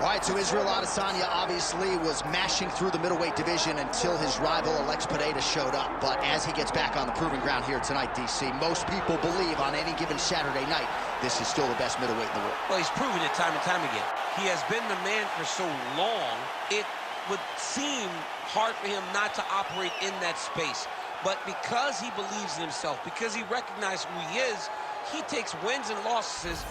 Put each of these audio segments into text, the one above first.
All right, so Israel Adesanya obviously was mashing through the middleweight division until his rival Alex Pineda showed up. But as he gets back on the proving ground here tonight, DC, most people believe on any given Saturday night, this is still the best middleweight in the world. Well, he's proven it time and time again. He has been the man for so long, it would seem hard for him not to operate in that space. But because he believes in himself, because he recognizes who he is, he takes wins and losses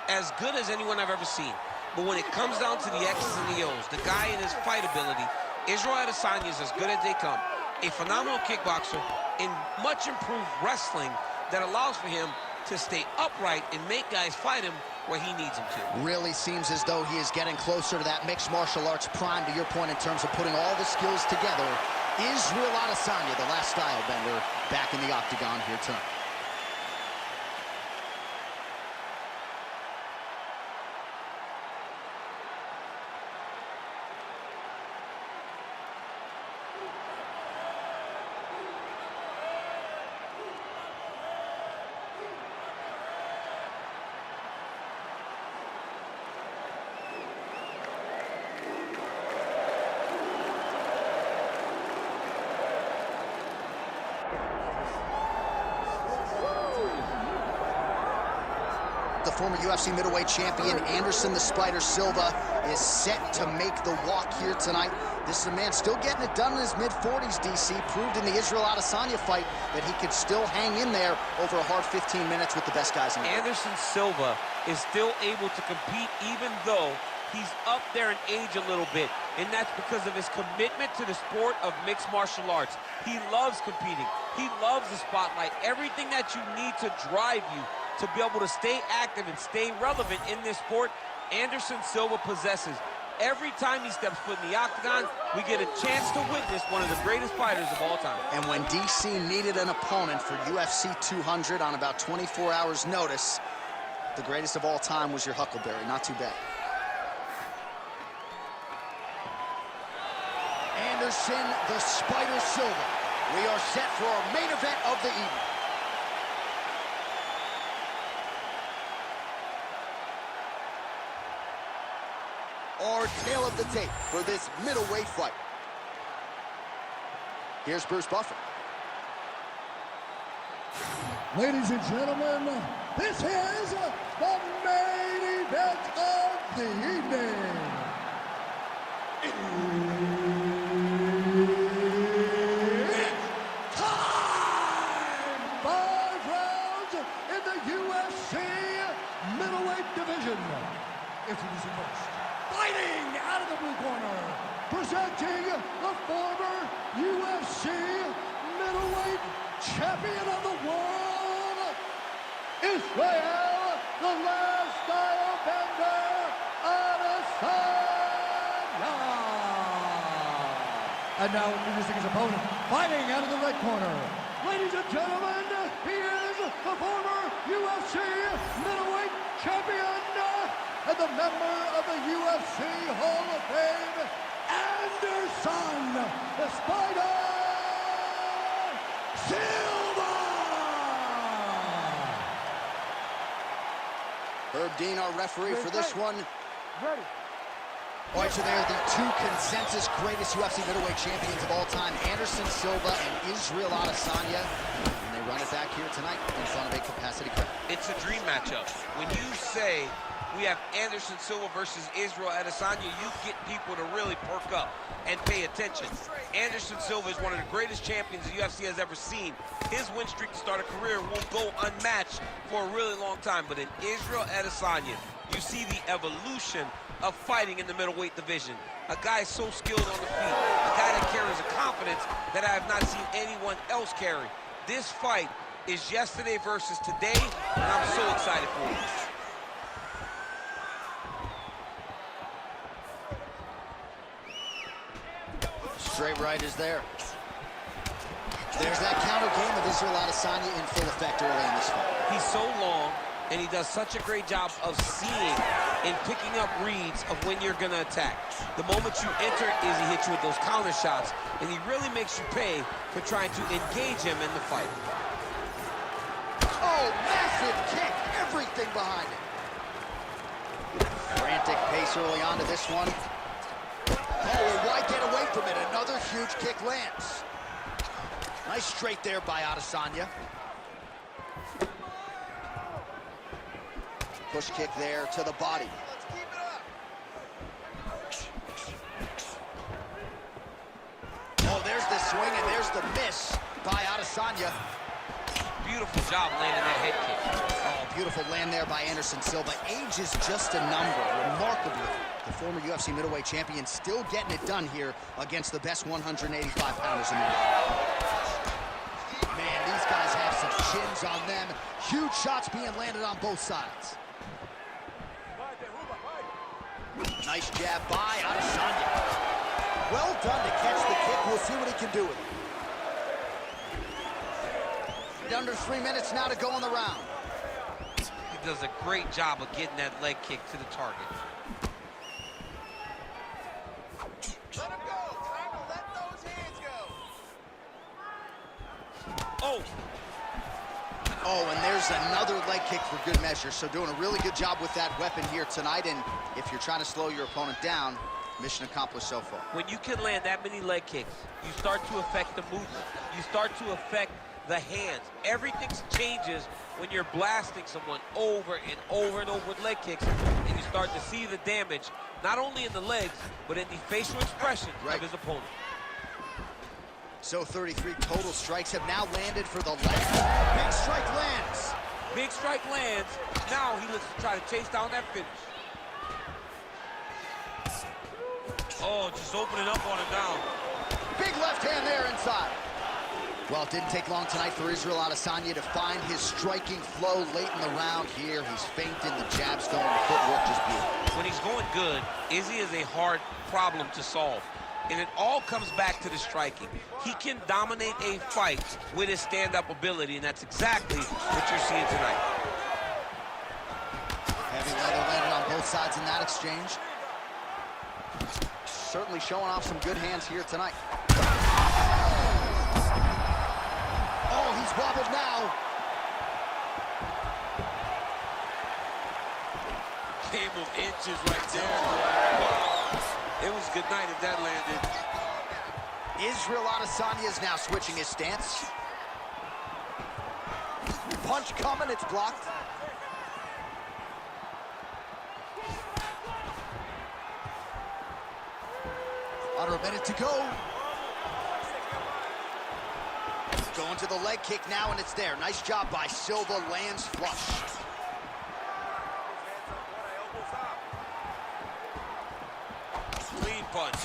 as good as anyone I've ever seen. But when it comes down to the X's and the O's, the guy and his fight ability, Israel Adesanya is as good as they come. A phenomenal kickboxer in much improved wrestling that allows for him to stay upright and make guys fight him where he needs them to. Really seems as though he is getting closer to that mixed martial arts prime, to your point, in terms of putting all the skills together. Israel Adesanya, the last style bender, back in the octagon here tonight. The former UFC middleweight champion, Anderson the Spider Silva, is set to make the walk here tonight. This is a man still getting it done in his mid-40s, DC. Proved in the Israel Adesanya fight that he could still hang in there over a hard 15 minutes with the best guys in the world. Anderson Silva is still able to compete even though he's up there in age a little bit, and that's because of his commitment to the sport of mixed martial arts. He loves competing. He loves the spotlight. Everything that you need to drive you to be able to stay active and stay relevant in this sport, Anderson Silva possesses. Every time he steps foot in the octagon, we get a chance to witness one of the greatest fighters of all time. And when DC needed an opponent for UFC 200 on about 24 hours notice, the greatest of all time was your Huckleberry. Not too bad. Anderson the Spider Silva. We are set for our main event of the evening. Our tale of the tape for this middleweight fight. Here's Bruce Buffer. Ladies and gentlemen, this is the main event of the evening. It's time! 5 rounds in the UFC middleweight division. Introducing first, fighting out of the blue corner, presenting the former UFC middleweight champion of the world, Israel, the last style bender, Adesanya. And now introducing his opponent, fighting out of the red corner. Ladies and gentlemen, he is the former UFC middleweight champion and the member of the UFC Hall of Fame, Anderson the Spider Silva! Herb Dean, our referee for this one. Ready. All right, so they're the two consensus greatest UFC middleweight champions of all time, Anderson Silva and Israel Adesanya. And they run it back here tonight in front of a capacity crowd. It's a dream matchup. When you say we have Anderson Silva versus Israel Adesanya, you get people to really perk up and pay attention. Anderson Silva is one of the greatest champions the UFC has ever seen. His win streak to start a career will go unmatched for a really long time. But in Israel Adesanya, you see the evolution of fighting in the middleweight division. A guy so skilled on the feet, a guy that carries a confidence that I have not seen anyone else carry. This fight is yesterday versus today, and I'm so excited for it. Straight right is there. There's that counter game of Israel Adesanya in full effect early in this fight. He's so long, and he does such a great job of seeing and picking up reads of when you're gonna attack. The moment you enter is he hits you with those counter shots, and he really makes you pay for trying to engage him in the fight. Oh, massive kick, everything behind it. Frantic pace pace early on to this one. Oh, why get away from it? Another huge kick lands. Nice straight there by Adesanya. Push kick there to the body. Oh, there's the swing and there's the miss by Adesanya. Beautiful job landing that head kick. Oh, beautiful land there by Anderson Silva. Age is just a number. Remarkably, the former UFC middleweight champion still getting it done here against the best 185-pounders in the world. Man, these guys have some chins on them. Huge shots being landed on both sides. Nice jab by Adesanya. Well done to catch the kick. We'll see what he can do with it. Under 3 minutes now to go in the round. He does a great job of getting that leg kick to the target. Let him go. Time to let those hands go. Oh. Oh, and there's another leg kick for good measure. So doing a really good job with that weapon here tonight. And if you're trying to slow your opponent down, mission accomplished so far. When you can land that many leg kicks, you start to affect the movement. You start to affect the hands. Everything changes when you're blasting someone over and over and over with leg kicks, and you start to see the damage, not only in the legs, but in the facial expression of his opponent. So 33 total strikes have now landed for the left. Big strike lands. Big strike lands. Now he looks to try to chase down that finish. Oh, just opening up on him now. Big left hand there inside. Well, it didn't take long tonight for Israel Adesanya to find his striking flow late in the round here. He's feinting, the jabs going, the footwork just beautiful. When he's going good, Izzy is a hard problem to solve. And it all comes back to the striking. He can dominate a fight with his stand-up ability, and that's exactly what you're seeing tonight. Heavy leather landed on both sides in that exchange. Certainly showing off some good hands here tonight. Oh, he's wobbled now. Game of inches right there. Wow. It was good night if that landed. Israel Adesanya is now switching his stance. Punch coming, it's blocked. Under a minute to go. Going to the leg kick now, and it's there. Nice job by Silva, lands flush. Clean punch.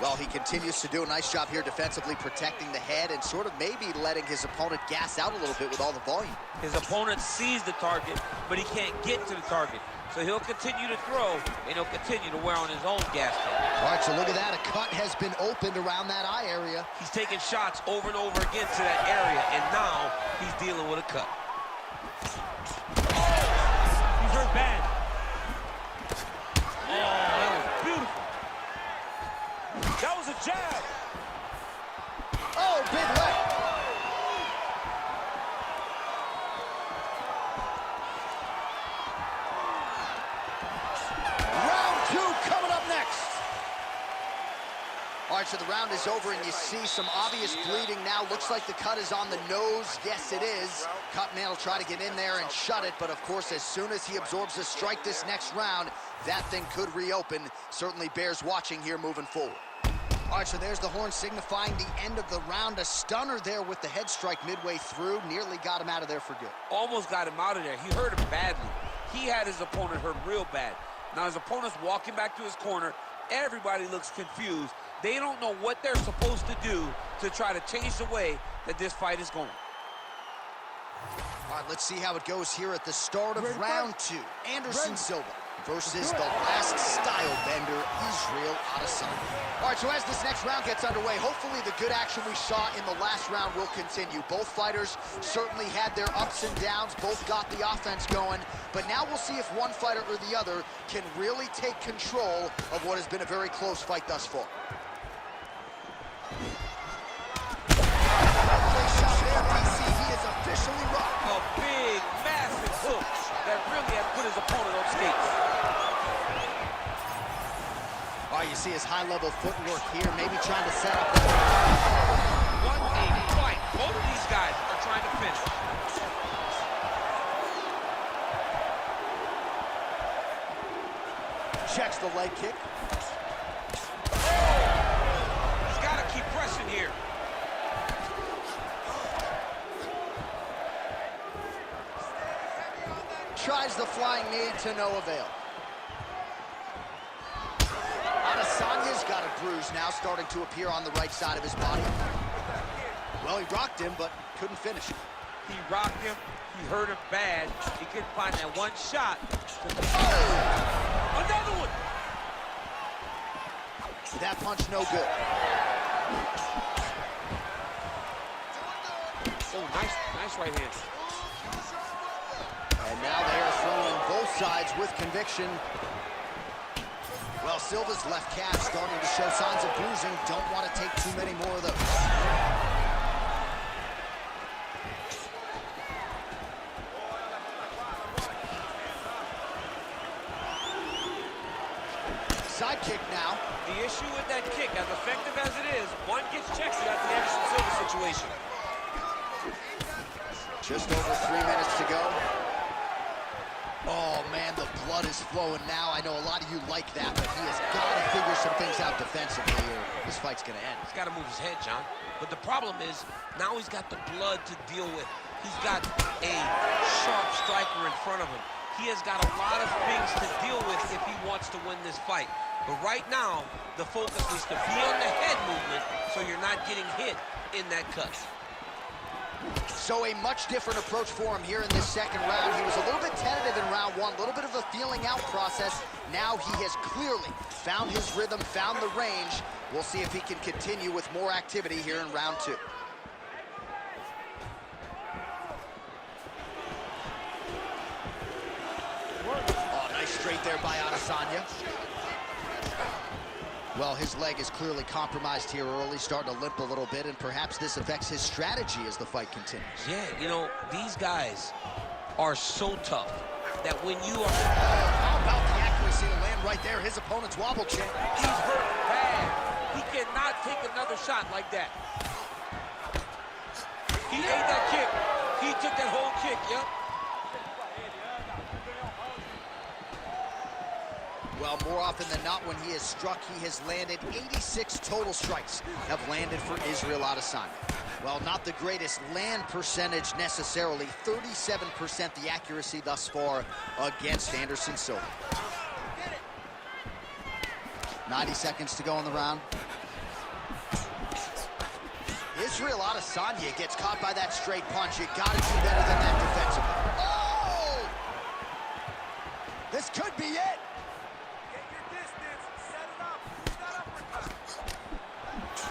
Well, he continues to do a nice job here defensively, protecting the head and sort of maybe letting his opponent gas out a little bit with all the volume. His opponent sees the target, but he can't get to the target. So he'll continue to throw, and he'll continue to wear on his own gas tank. All right, so look at that. A cut has been opened around that eye area. He's taking shots over and over again to that area, and now he's dealing with a cut. He's hurt bad. Oh, that was beautiful. That was a jab. Oh, big left. Round two coming up next. All right, so the round is over, and you see some obvious bleeding now. Looks like the cut is on the nose. Yes, it is. Cutman will try to get in there and shut it, but of course, as soon as he absorbs a strike this next round, that thing could reopen. Certainly bears watching here moving forward. All right, so there's the horn signifying the end of the round. A stunner there with the head strike midway through. Nearly got him out of there for good. Almost got him out of there. He hurt him badly. He had his opponent hurt real bad. Now his opponent's walking back to his corner. Everybody looks confused. They don't know what they're supposed to do to try to change the way that this fight is going. All right, let's see how it goes here at the start of round two. Anderson Silva versus the last style bender, Israel Adesanya. All right, so as this next round gets underway, hopefully the good action we saw in the last round will continue. Both fighters certainly had their ups and downs, both got the offense going, but now we'll see if one fighter or the other can really take control of what has been a very close fight thus far. A big, massive hook that really has put his opponent on skates. Oh, you see his high-level footwork here, maybe trying to set up. What a fight. Both of these guys are trying to finish. Checks the leg kick. He's got to keep pressing here. Tries the flying knee to no avail. Adesanya's got a bruise now starting to appear on the right side of his body. Well, he rocked him, but couldn't finish. He rocked him. He hurt him bad. He couldn't find that one shot. Oh! Another one! That punch no good. Oh, nice right hand. And now they are throwing both sides with conviction. Well, Silva's left calf starting to show signs of bruising. Don't want to take too many more of those. Side kick now. The issue with that kick, as effective as it is, one gets checked, you got the Anderson Silva situation. Just over 3 minutes to go. Oh, man, the blood is flowing now. I know a lot of you like that, but he has got to figure some things out defensively or this fight's going to end. He's got to move his head, John. But the problem is, now he's got the blood to deal with. He's got a sharp striker in front of him. He has got a lot of things to deal with if he wants to win this fight. But right now, the focus is to be on the head movement so you're not getting hit in that cut. So a much different approach for him here in this second round. He was a little bit tentative in round one, a little bit of a feeling out process. Now he has clearly found his rhythm, found the range. We'll see if he can continue with more activity here in round two. Oh, nice straight there by Adesanya. Well, his leg is clearly compromised here early, starting to limp a little bit, and perhaps this affects his strategy as the fight continues. Yeah, you know, these guys are so tough that when you are... How about the accuracy to land right there? His opponent's wobble check. He's hurt bad. He cannot take another shot like that. He ate that kick. He took that whole kick, yep. Well, more often than not, when he has struck, he has landed 86 total strikes have landed for Israel Adesanya. Well, not the greatest land percentage necessarily, 37% the accuracy thus far against Anderson Silva. 90 seconds to go in the round. Israel Adesanya gets caught by that straight punch. You gotta do better than that defensively. Oh! This could be it.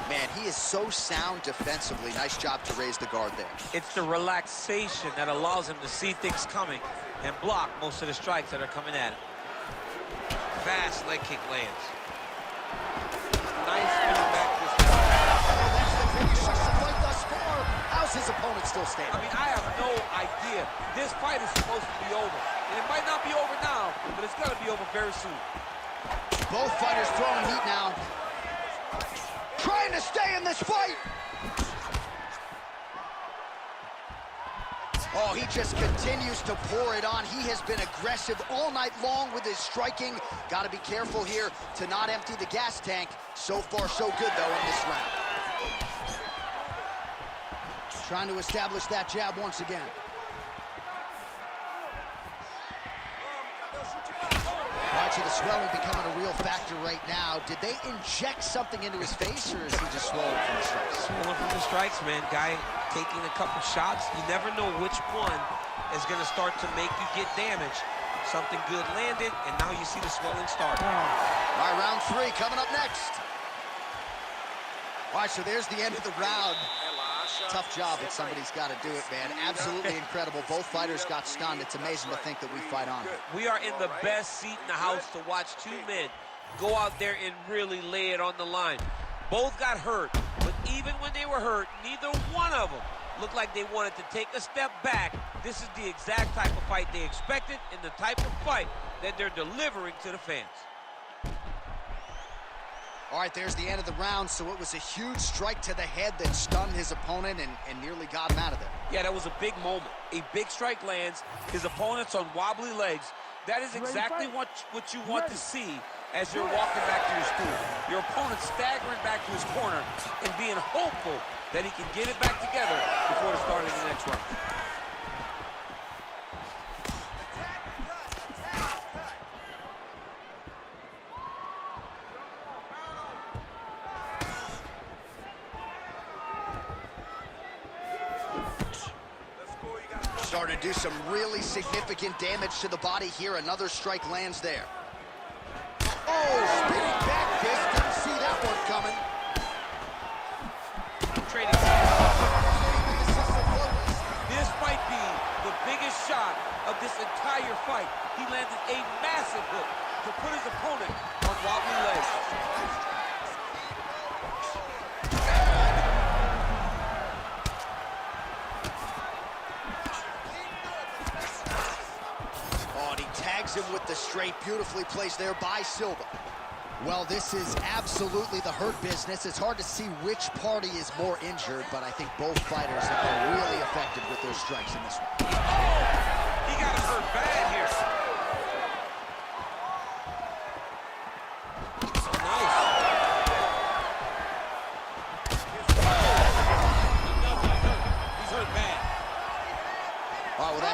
Man, he is so sound defensively. Nice job to raise the guard there. It's the relaxation that allows him to see things coming and block most of the strikes that are coming at him. Fast leg kick lands. Nice spinning back this time. That's the finish of the fight thus far. How's his opponent still standing? I mean, I have no idea. This fight is supposed to be over. And it might not be over now, but it's going to be over very soon. Both fighters throwing heat now. Trying to stay in this fight. Oh, he just continues to pour it on. He has been aggressive all night long with his striking. Got to be careful here to not empty the gas tank. So far, so good, though, in this round. Trying to establish that jab once again. Right, so the swelling becoming a real factor right now. Did they inject something into his face, or is he just swollen from the strikes? Swollen from the strikes, man. Guy taking a couple shots. You never know which one is going to start to make you get damaged. Something good landed, and now you see the swelling start. All right, round three coming up next. All right, so there's the end of the round. Tough job, but somebody's got to do it, man. Absolutely incredible. Both fighters got stunned. It's amazing to think that we fight on. We are in the best seat in the house to watch two men go out there and really lay it on the line. Both got hurt, but even when they were hurt, neither one of them looked like they wanted to take a step back. This is the exact type of fight they expected and the type of fight that they're delivering to the fans. All right, there's the end of the round, so it was a huge strike to the head that stunned his opponent and nearly got him out of there. Yeah, that was a big moment. A big strike lands, his opponent's on wobbly legs. That is exactly what you want to see as you're walking back to your stool. Your opponent staggering back to his corner and being hopeful that he can get it back together before the start of the next round. Starting to do some really significant damage to the body here. Another strike lands there. Oh, spinning back fist. Didn't see that one coming. Trading. This might be the biggest shot of this entire fight. He landed a massive hook to put his opponent on wobbly legs. Him with the straight, beautifully placed there by Silva. Well, this is absolutely the hurt business. It's hard to see which party is more injured, but I think both fighters have been really effective with their strikes in this one. He got him hurt bad here.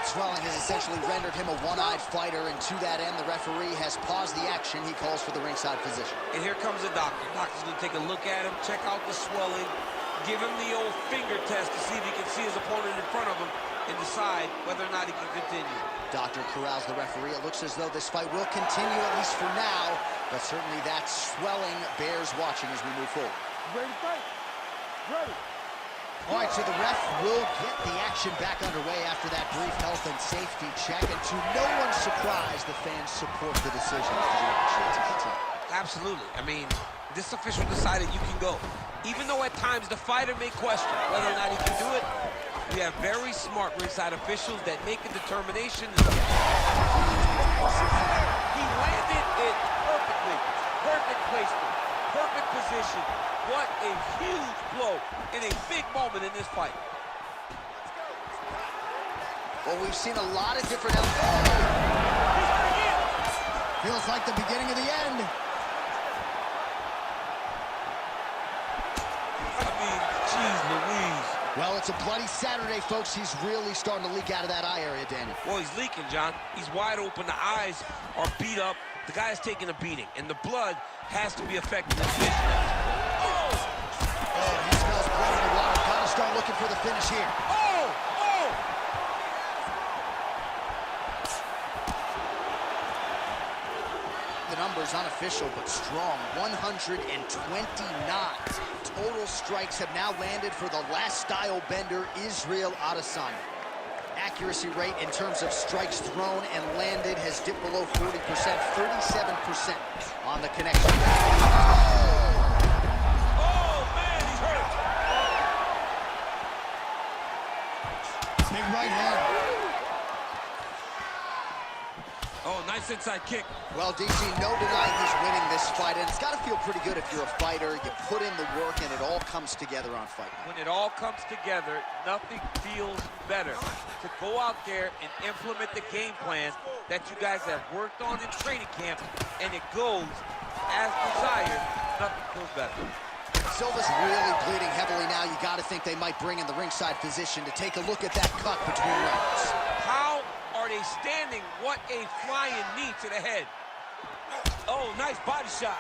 Swelling has essentially rendered him a one-eyed fighter, and to that end, the referee has paused the action. He calls for the ringside physician. And here comes the doctor. Doctor's going to take a look at him, check out the swelling, give him the old finger test to see if he can see his opponent in front of him and decide whether or not he can continue. Doctor corrals the referee. It looks as though this fight will continue, at least for now, but certainly that swelling bears watching as we move forward. Ready to fight? Ready. All right, so the ref will get the action back underway after that brief health and safety check, and to no one's surprise, the fans support the decision for the action to continue. Absolutely. I mean, this official decided you can go. Even though at times the fighter may question whether or not he can do it, we have very smart ringside officials that make a determination. He landed it perfectly. Perfect placement. Perfect position. What a huge blow in a big moment in this fight. Well, we've seen a lot of different elements. Feels like the beginning of the end. I mean, geez Louise. Well, it's a bloody Saturday, folks. He's really starting to leak out of that eye area, Daniel. Well, he's leaking, John. He's wide open. The eyes are beat up. The guy is taking a beating, and the blood has to be affecting his vision. Oh, he smells blood in the water. Gotta start looking for the finish here. Oh! Oh! The number's unofficial but strong. 129 total strikes have now landed for the last style bender, Israel Adesanya. Accuracy rate in terms of strikes thrown and landed has dipped below 40%, 37% on the connection. Oh, man, he's hurt. Big right hand. Oh, nice inside kick. Well, DC, no denying he's winning this fight, and it's got to feel pretty good if you're a fighter. You put in the work, and it all comes together on fight night. When it all comes together, nothing feels better to go out there and implement the game plan that you guys have worked on in training camp, and it goes as desired. Nothing feels better. Silva's really bleeding heavily now. You got to think they might bring in the ringside physician to take a look at that cut between rounds. How are they standing? What a flying knee to the head. Oh, nice body shot.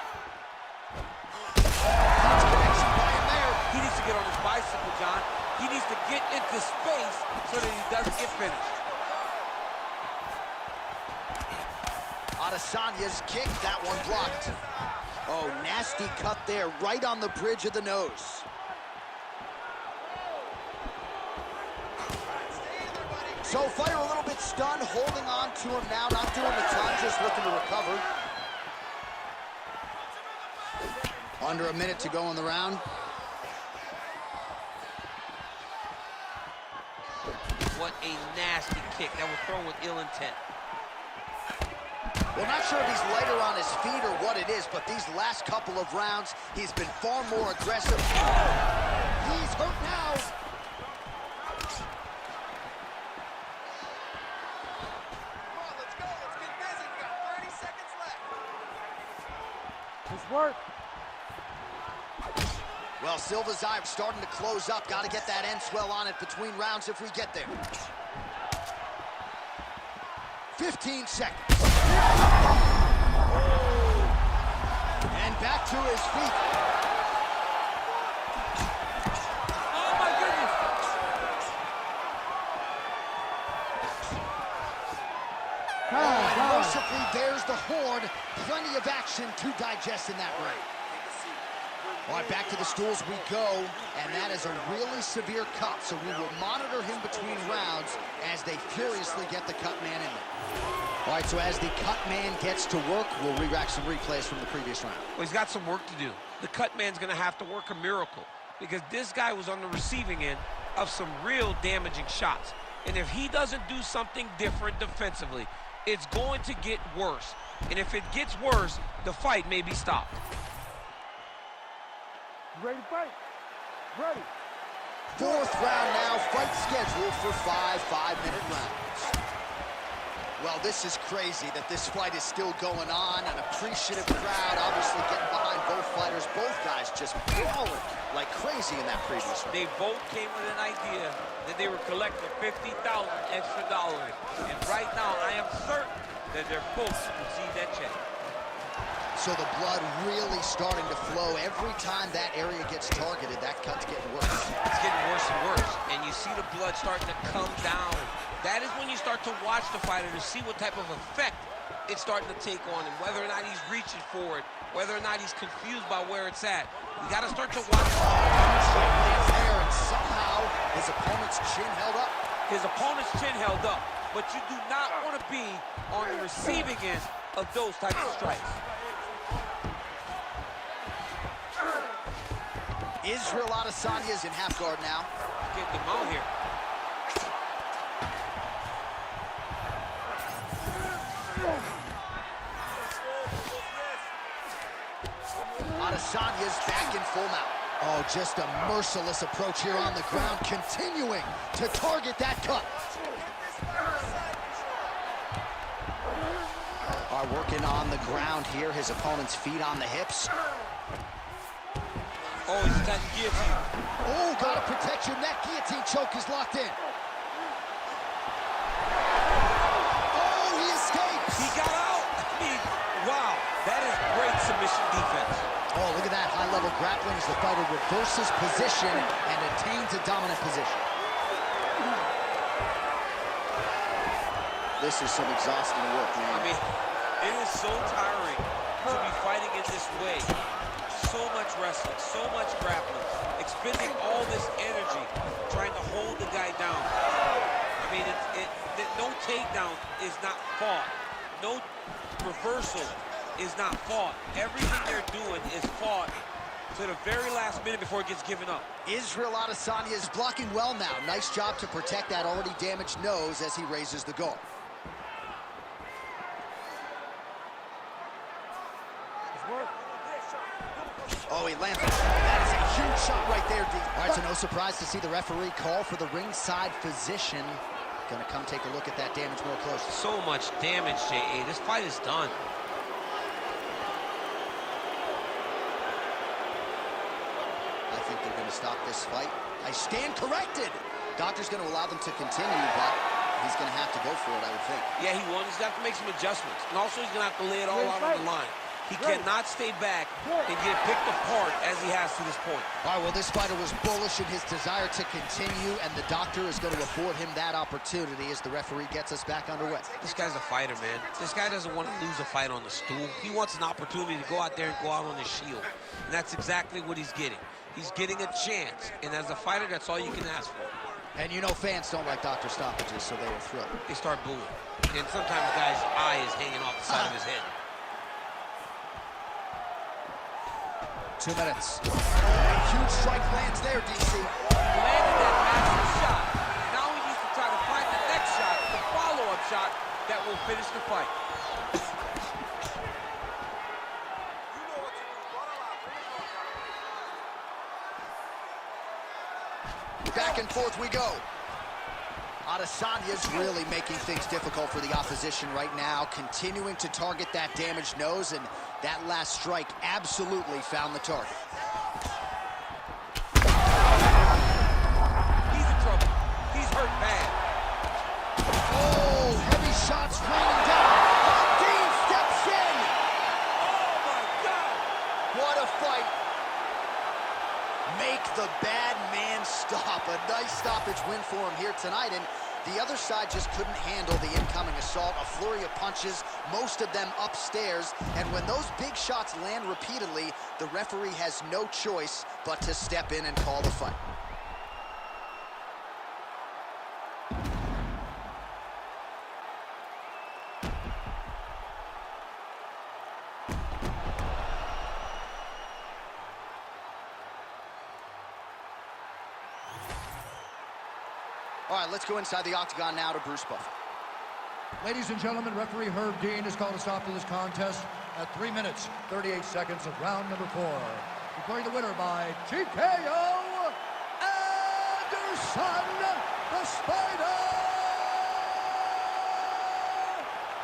That's connection by him there. He needs to get on his bicycle, John. He needs to get into space so that he doesn't get finished. Adesanya's kick, that one blocked. Oh, nasty cut there, right on the bridge of the nose. So fighter a little bit stunned, holding on to him now, not doing the time, just looking to recover. Under a minute to go in the round. What a nasty kick that was thrown with ill intent. Well, not sure if he's lighter on his feet or what it is, but these last couple of rounds, he's been far more aggressive. He's hurt now. Come on, let's go. Let's get busy. We got 30 seconds left. Nice work. Well, Silva's eye starting to close up. Got to get that end swell on it between rounds if we get there. 15 seconds. And back to his feet. Oh, my goodness. Mercifully, there's the horn. Plenty of action to digest in that ring. All right, back to the stools we go, and that is a really severe cut, so we will monitor him between rounds as they furiously get the cut man in there. All right, so as the cut man gets to work, we'll re-rack some replays from the previous round. Well, he's got some work to do. The cut man's gonna have to work a miracle because this guy was on the receiving end of some real damaging shots. And if he doesn't do something different defensively, it's going to get worse. And if it gets worse, the fight may be stopped. Ready to fight. Ready. Fourth round now, fight scheduled for 5 5-minute rounds. Well, this is crazy that this fight is still going on. An appreciative crowd obviously getting behind both fighters. Both guys just brawling like crazy in that previous round. They both came with an idea that they were collecting $50,000 extra dollars. And right now, I am certain that they're both to receive that check. So the blood really starting to flow. Every time that area gets targeted, that cut's getting worse. It's getting worse and worse, and you see the blood starting to come down. That is when you start to watch the fighter to see what type of effect it's starting to take on him, whether or not he's reaching for it, whether or not he's confused by where it's at. You got to start to watch. There, and somehow his opponent's chin held up. His opponent's chin held up, but you do not want to be on the receiving end of those types of strikes. Israel Adesanya's in half guard now. Getting him out here. Adesanya's back in full mount. Oh, just a merciless approach here on the ground, continuing to target that cut. Are working on the ground here, his opponent's feet on the hips. Oh, he's attacking guillotine. Oh, gotta protect your neck. Guillotine choke is locked in. Oh, he escapes. He got out. I mean, wow, that is great submission defense. Oh, look at that high-level grappling as the fighter reverses position and attains a dominant position. This is some exhausting work, man. I mean, it is so tiring to be fighting in this way. So much wrestling, so much grappling, expending all this energy trying to hold the guy down. I mean, no takedown is not fought. No reversal is not fought. Everything they're doing is fought to the very last minute before it gets given up. Israel Adesanya is blocking well now. Nice job to protect that already damaged nose as he raises the guard. Oh, he landed. That is a huge shot right there, D. All right, so no surprise to see the referee call for the ringside physician. Gonna come take a look at that damage more closely. So much damage, J.A. This fight is done. I think they're gonna stop this fight. I stand corrected. Doctor's gonna allow them to continue, but he's gonna have to go for it, I would think. Yeah, he won. He's got to make some adjustments. And also, he's going to have to lay it all out on the line. He cannot stay back and get picked apart as he has to this point. All right, well, this fighter was bullish in his desire to continue, and the doctor is going to afford him that opportunity as the referee gets us back underway. This guy's a fighter, man. This guy doesn't want to lose a fight on the stool. He wants an opportunity to go out there and go out on his shield. And that's exactly what he's getting. He's getting a chance. And as a fighter, that's all you can ask for. And you know fans don't like doctor stoppages, so they were thrilled. They start booing. And sometimes the guy's eye is hanging off the side of his head. 2 minutes. A huge strike lands there, DC. Landed that massive shot. Now he needs to try to shot that will finish the fight. Back and forth we go. Adesanya's really making things difficult for the opposition right now, continuing to target that damaged nose, and that last strike absolutely found the target. He's in trouble. He's hurt bad. Oh, heavy shots raining down. Dean steps in. Oh, my God. What a fight. Make the bad man stop. A nice stoppage win for him here tonight, and the other side just couldn't handle the incoming assault. A flurry of punches, most of them upstairs, and when those big shots land repeatedly, the referee has no choice but to step in and call the fight. All right, let's go inside the octagon now to Bruce Buffer. Ladies and gentlemen, referee Herb Dean has called a stop to this contest at 3 minutes, 38 seconds of round number 4. Declaring the winner by TKO, Anderson the Spider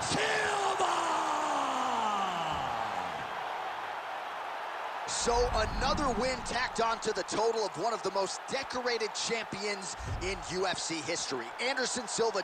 Silva! So another win tacked on to the total of one of the most decorated champions in UFC history. Anderson Silva